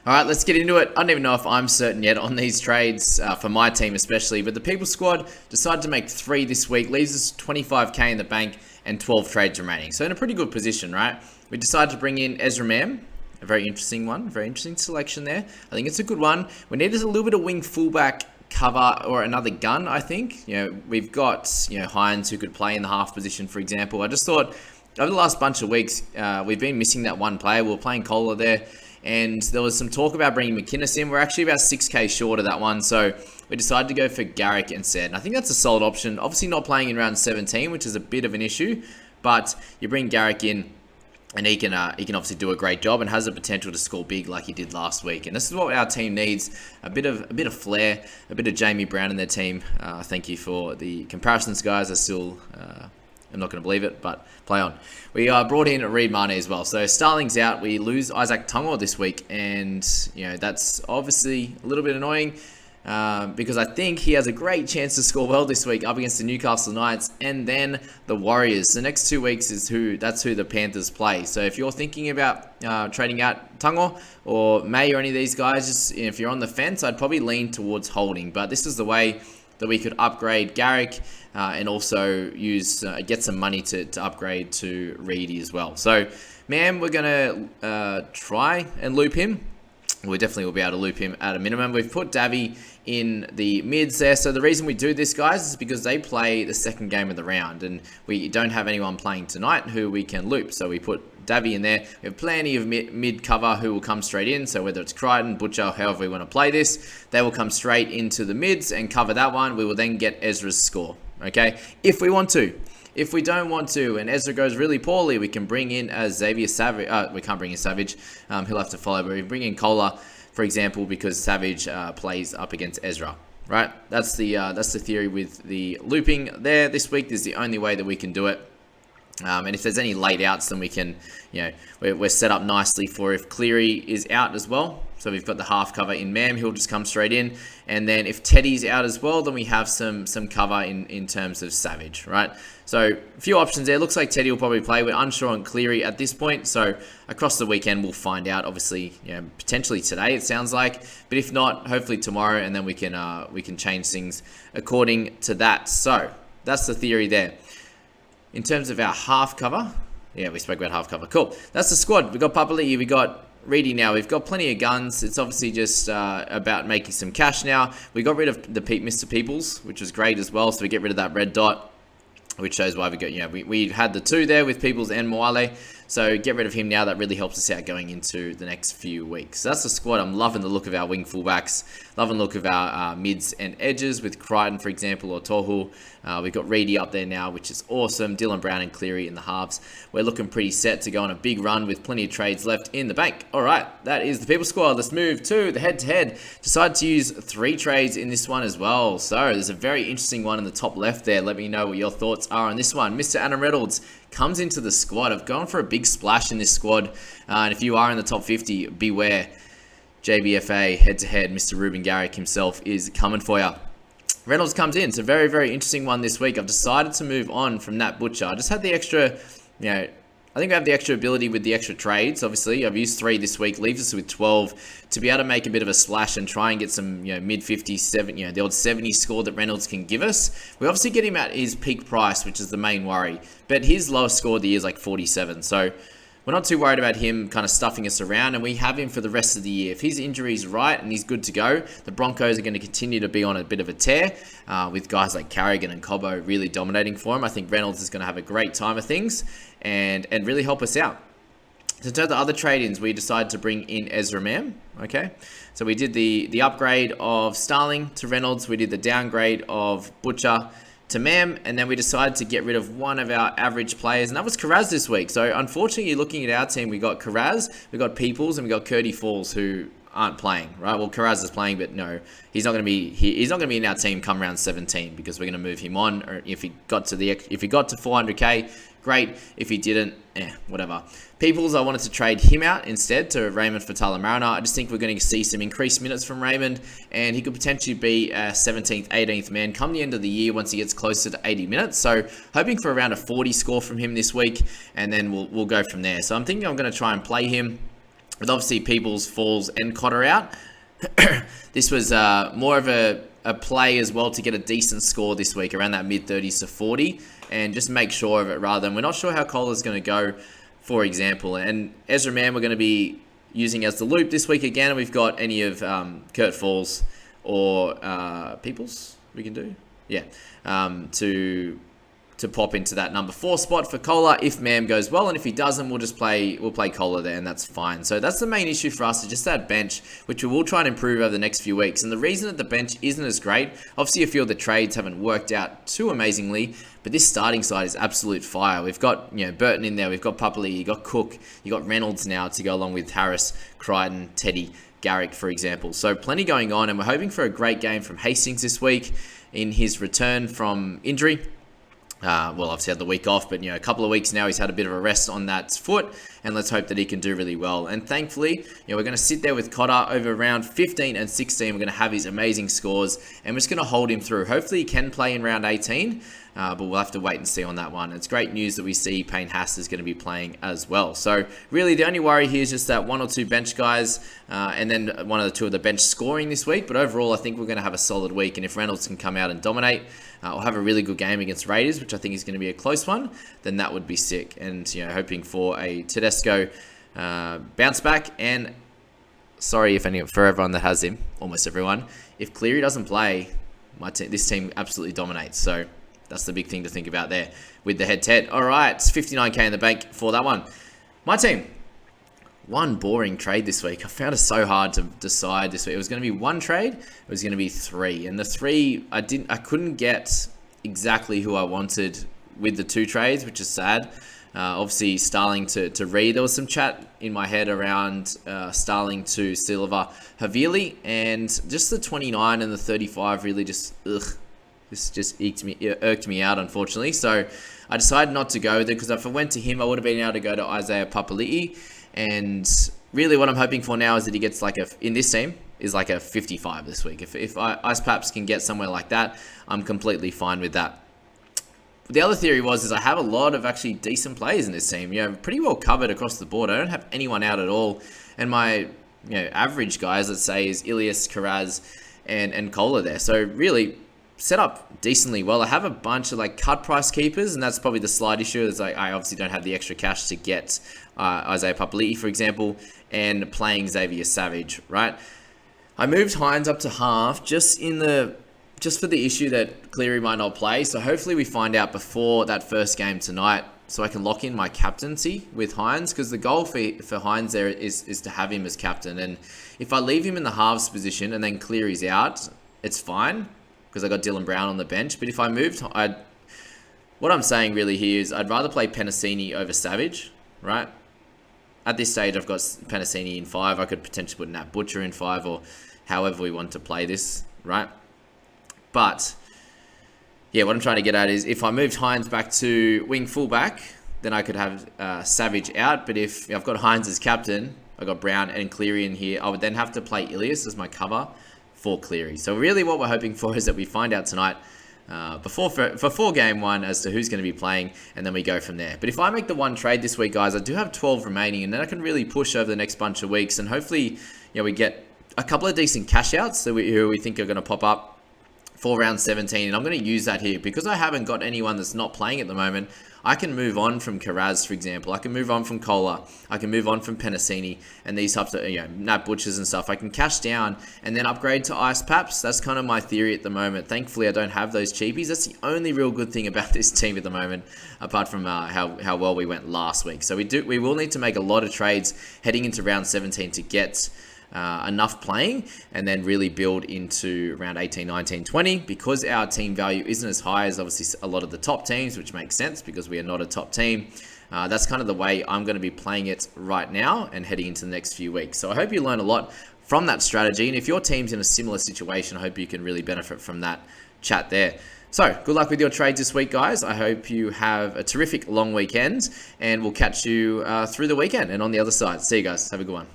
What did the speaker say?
All right, let's get into it. I don't even know if I'm certain yet on these trades for my team especially, but the People Squad decided to make 3 this week, leaves us 25k in the bank and 12 trades remaining. So in a pretty good position, right? We decided to bring in Ezra Mam, a very interesting one, very interesting selection there. I think it's a good one. We needed a little bit of wing fullback cover or another gun, I think. We've got, Hines who could play in the half position, for example. I just thought over the last bunch of weeks, we've been missing that one player. We were playing Kohler there. And there was some talk about bringing McInnes in. We're actually about 6k short of that one. So we decided to go for Garrick instead. And I think that's a solid option. Obviously not playing in round 17, which is a bit of an issue. But you bring Garrick in and he can obviously do a great job and has the potential to score big like he did last week. And this is what our team needs. A bit of flair, a bit of Jamie Brown in their team. Thank you for the comparisons, guys. I still... I'm not going to believe it, but play on. We brought in Reed Mane as well. So Starling's out. We lose Isaac Tungo this week. And, that's obviously a little bit annoying because I think he has a great chance to score well this week up against the Newcastle Knights and then the Warriors. The next 2 weeks that's who the Panthers play. So if you're thinking about trading out Tungo or May or any of these guys, just if you're on the fence, I'd probably lean towards holding. But this is the way that we could upgrade Garrick and also get some money to upgrade to Reedy as well. So, man, we're going to try and loop him. We definitely will be able to loop him at a minimum. We've put Davy in the mids there. So the reason we do this, guys, is because they play the second game of the round. And we don't have anyone playing tonight who we can loop. So we put Davy in there. We have plenty of mid cover who will come straight in. So whether it's Crichton, Butcher, however we want to play this, they will come straight into the mids and cover that one. We will then get Ezra's score. Okay? If we want to. If we don't want to and Ezra goes really poorly, we can bring in Xavier Savage. We can't bring in Savage. He'll have to follow. But we bring in Kohler, for example, because Savage plays up against Ezra. Right? That's the theory with the looping there this week. This is the only way that we can do it. And if there's any late outs, then we can, we're set up nicely for if Cleary is out as well. So we've got the half cover in Mam, he'll just come straight in. And then if Teddy's out as well, then we have some cover in terms of Savage, right? So a few options there. Looks like Teddy will probably play. We're unsure on Cleary at this point. So across the weekend, we'll find out. Obviously, potentially today, it sounds like. But if not, hopefully tomorrow, and then we can change things according to that. So that's the theory there. In terms of our half cover, we spoke about half cover. Cool. That's the squad. We've got Papali'i, we got Reedy now. We've got plenty of guns. It's obviously just about making some cash now. We got rid of the Mr. Peoples, which was great as well. So we get rid of that red dot, which shows why we got, we had the 2 there with Peoples and Moale. So get rid of him now. That really helps us out going into the next few weeks. So that's the squad. I'm loving the look of our wing fullbacks. Loving the look of our mids and edges with Crichton, for example, or Tohu. We've got Reedy up there now, which is awesome. Dylan Brown and Cleary in the halves. We're looking pretty set to go on a big run with plenty of trades left in the bank. All right, that is the People Squad. Let's move to the head-to-head. Decided to use 3 trades in this one as well. So there's a very interesting one in the top left there. Let me know what your thoughts are on this one. Mr. Adam Reynolds comes into the squad. I've gone for a big splash in this squad. And if you are in the top 50, beware. JBFA head-to-head, Mr. Ruben Garrick himself is coming for you. Reynolds comes in. It's a very, very interesting one this week. I've decided to move on from Nat Butcher. I just had the extra, I think I have the extra ability with the extra trades. Obviously, I've used 3 this week. Leaves us with 12 to be able to make a bit of a splash and try and get some, mid-50s, the old 70 score that Reynolds can give us. We obviously get him at his peak price, which is the main worry. But his lowest score of the year is like 47. So we're not too worried about him kind of stuffing us around, and we have him for the rest of the year. If his injury is right and he's good to go, the Broncos are going to continue to be on a bit of a tear with guys like Carrigan and Cobbo really dominating for him. I think Reynolds is going to have a great time of things and really help us out. So in terms of other trade-ins, we decided to bring in Ezra Mam. Okay, so we did the upgrade of Starling to Reynolds. We did the downgrade of Butcher to Mam, and then we decided to get rid of one of our average players, and that was Karaz this week. So unfortunately, looking at our team, we got Karaz, we got Peoples, and we got Curdy Falls, who aren't playing, right? Well, Karaz is playing, but no, he's not going to be. He's not going to be in our team come round 17 because we're going to move him on. Or if he got to 400k, great. If he didn't, whatever. Peoples, I wanted to trade him out instead to Raymond Fatala-Mariner. I just think we're going to see some increased minutes from Raymond, and he could potentially be a 17th, 18th man come the end of the year once he gets closer to 80 minutes. So hoping for around a 40 score from him this week, and then we'll go from there. So I'm thinking I'm going to try and play him with obviously Peoples, Falls, and Cotter out. This was more of a play as well to get a decent score this week, around that mid-30s to 40, and just make sure of it rather than we're not sure how Kohler's going to go, for example. And Ezra Mann we're going to be using as the loop this week again, and we've got any of Kurt Falls or Peoples we can do. Yeah, to pop into that number 4 spot for Kohler if Mam goes well, and if he doesn't, we'll play Kohler there, and that's fine. So that's the main issue for us, is just that bench, which we will try and improve over the next few weeks. And the reason that the bench isn't as great, obviously a few of the trades haven't worked out too amazingly, but this starting side is absolute fire. We've got, you know, Burton in there, we've got Papali, you got Cook, you got Reynolds now to go along with Harris, Crichton, Teddy, Garrick, for example. So plenty going on, and we're hoping for a great game from Hastings this week in his return from injury. Well, obviously had the week off, but, you know, a couple of weeks now he's had a bit of a rest on that foot, and let's hope that he can do really well. And thankfully, you know, we're going to sit there with Cotter over round 15 and 16. We're going to have his amazing scores, and we're just going to hold him through. Hopefully he can play in round 18, but we'll have to wait and see on that one. It's great news that we see Payne Haas is going to be playing as well. So really the only worry here is just that 1 or 2 bench guys, and then 1 or 2 of the bench scoring this week. But overall, I think we're going to have a solid week, and if Reynolds can come out and dominate, or have a really good game against Raiders, which I think is going to be a close one, then that would be sick. And, you know, hoping for a Tedesco bounce back. And sorry for everyone that has him, almost everyone, if Cleary doesn't play, this team absolutely dominates. So that's the big thing to think about there with the head-to-head. All right, it's 59k in the bank for that one. My team. One boring trade this week. I found it so hard to decide this week. It was going to be 1 trade. It was going to be 3. And the 3, I couldn't get exactly who I wanted with the 2 trades, which is sad. Obviously, Starling to Reed. There was some chat in my head around Starling to Silva Havili. And just the 29 and the 35 really just, this just irked me out, unfortunately. So I decided not to go with it, because if I went to him, I would have been able to go to Isaiah Papali'i. And really what I'm hoping for now is that he gets in this team, is like a 55 this week. If Ice Paps can get somewhere like that, I'm completely fine with that. The other theory is I have a lot of actually decent players in this team. You know, pretty well covered across the board. I don't have anyone out at all. And my, average guys, let's say, is Ilias, Karaz, and Kohler there. So really set up decently well. I have a bunch of cut price keepers, and that's probably the slight issue. Is I obviously don't have the extra cash to get Isaiah Papali'i, for example, and playing Xavier Savage, right? I moved Hines up to half just for the issue that Cleary might not play. So hopefully we find out before that first game tonight, so I can lock in my captaincy with Hines, because the goal for Hines there is to have him as captain. And if I leave him in the halves position and then Cleary's out, it's fine, because I got Dylan Brown on the bench. But if I moved, what I'm saying really here is I'd rather play Penasini over Savage, right? At this stage, I've got Penasini in 5. I could potentially put Nat Butcher in 5, or however we want to play this, right? But yeah, what I'm trying to get at is if I moved Hines back to wing fullback, then I could have Savage out. But if I've got Hines as captain, I've got Brown and Cleary in here, I would then have to play Ilias as my cover for Cleary. So really what we're hoping for is that we find out tonight before game 1 as to who's going to be playing, and then we go from there. But if I make the 1 trade this week, guys, I do have 12 remaining, and then I can really push over the next bunch of weeks, and hopefully we get a couple of decent cash outs who we think are going to pop up for round 17, and I'm going to use that here because I haven't got anyone that's not playing at the moment. I can move on from Karaz, for example. I can move on from Kohler. I can move on from Penasini and these types of, Nat Butchers and stuff. I can cash down and then upgrade to Ice Paps. That's kind of my theory at the moment. Thankfully, I don't have those cheapies. That's the only real good thing about this team at the moment, apart from how well we went last week. So we will need to make a lot of trades heading into round 17 to get enough playing, and then really build into round 18, 19, 20, because our team value isn't as high as obviously a lot of the top teams, which makes sense because we are not a top team. That's kind of the way I'm going to be playing it right now and heading into the next few weeks. So I hope you learn a lot from that strategy, and if your team's in a similar situation, I hope you can really benefit from that chat there. So good luck with your trades this week, guys. I hope you have a terrific long weekend, and we'll catch you through the weekend and on the other side. See you guys. Have a good one.